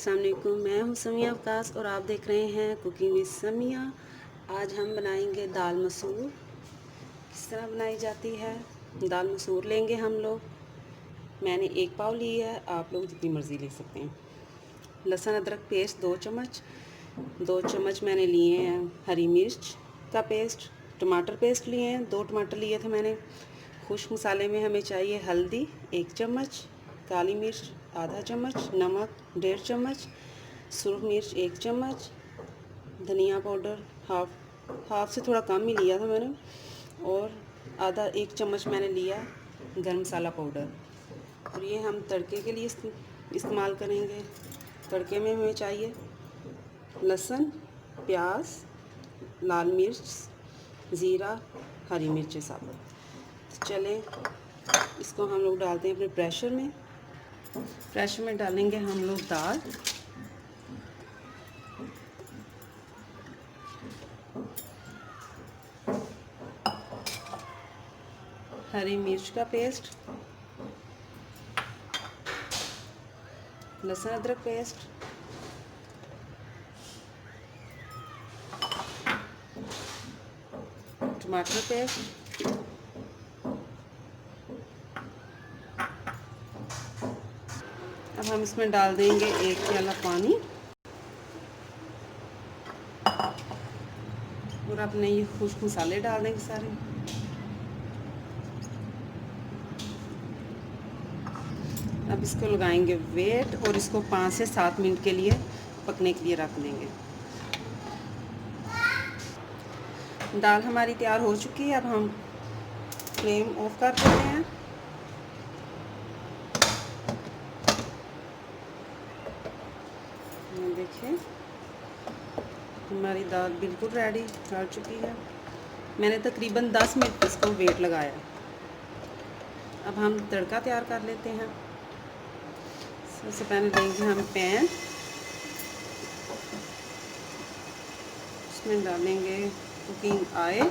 अस्सलाम वालेकुम। मैं हूँ समिया अवकाश और आप देख रहे हैं कुकिंग विद समिया। आज हम बनाएंगे दाल मसूर। किस तरह बनाई जाती है? दाल मसूर लेंगे हम लोग। मैंने 1 पाव ली है, आप लोग जितनी मर्ज़ी ले सकते हैं। लहसुन अदरक पेस्ट 2 चम्मच, 2 चम्मच मैंने लिए हैं हरी मिर्च का पेस्ट, टमाटर पेस्ट लिए हैं, 2 टमाटर लिए थे मैंने। खुश्क मसाले में हमें चाहिए हल्दी 1 चम्मच, काली मिर्च आधा चम्मच, नमक 1.5 चम्मच, सुरख मिर्च 1 चम्मच, धनिया पाउडर हाफ से थोड़ा कम ही लिया था मैंने, और आधा 1 चम्मच मैंने लिया गरम मसाला पाउडर। और ये हम तड़के के लिए इस्तेमाल करेंगे। तड़के में हमें चाहिए लहसुन, प्याज, लाल मिर्च, ज़ीरा, हरी मिर्च साबुत। चलें इसको हम लोग डालते हैं अपने प्रेशर में डालेंगे हम लोग दाल। हरी मिर्च का पेस्ट, लहसुन अदरक पेस्ट, टमाटर पेस्ट, अब हम इसमें डाल देंगे 1 प्याला पानी और अपने ये खुश्क मसाले डाल देंगे सारे। अब इसको लगाएंगे वेट और इसको 5 से 7 मिनट के लिए पकने के लिए रख देंगे। दाल हमारी तैयार हो चुकी है। अब हम फ्लेम ऑफ कर देते हैं। देखिए हमारी दाल बिल्कुल रेडी हो चुकी है। मैंने तकरीबन 10 मिनट इसको वेट लगाया। अब हम तड़का तैयार कर लेते हैं। सबसे पहले लेंगे हम पैन, इसमें डालेंगे कुकिंग ऑयल,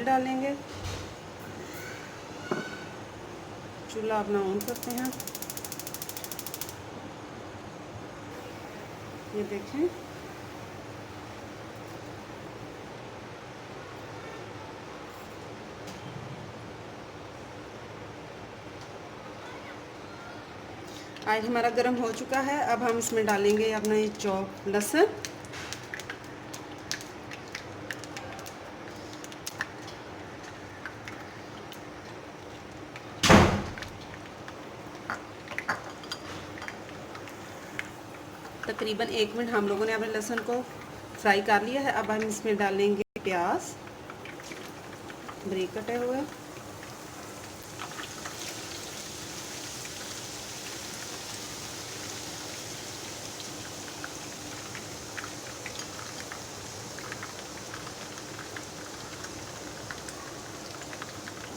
डालेंगे। चूल्हा अपना ऑन करते हैं। ये देखें ऑयल हमारा गर्म हो चुका है। अब हम इसमें डालेंगे अपना ये चॉप लहसुन, तकरीबन 1 मिनट हम लोगों ने अपने लहसुन को फ्राई कर लिया है। अब हम इसमें डालेंगे प्याज बारीक कटे हुए,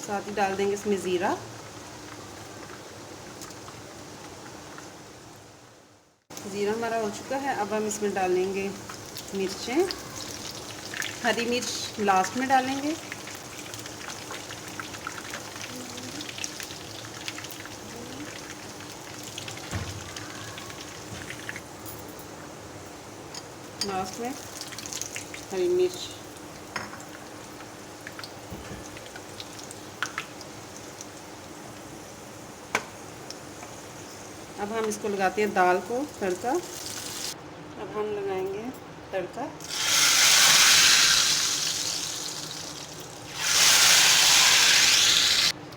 साथ ही डाल देंगे इसमें ज़ीरा, हमारा हो चुका है। अब हम इसमें डालेंगे मिर्चें, हरी मिर्च लास्ट में डालेंगे। लास्ट में हरी मिर्च, अब हम इसको लगाते हैं दाल को तड़का। अब हम लगाएंगे तड़का।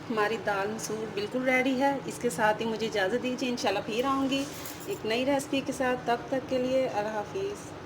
हमारी दाल मसूर बिल्कुल रेडी है। इसके साथ ही मुझे इजाज़त दीजिए। इंशाल्लाह फिर आऊँगी एक नई रेसिपी के साथ। तब तक के लिए अल्लाह हाफिज़।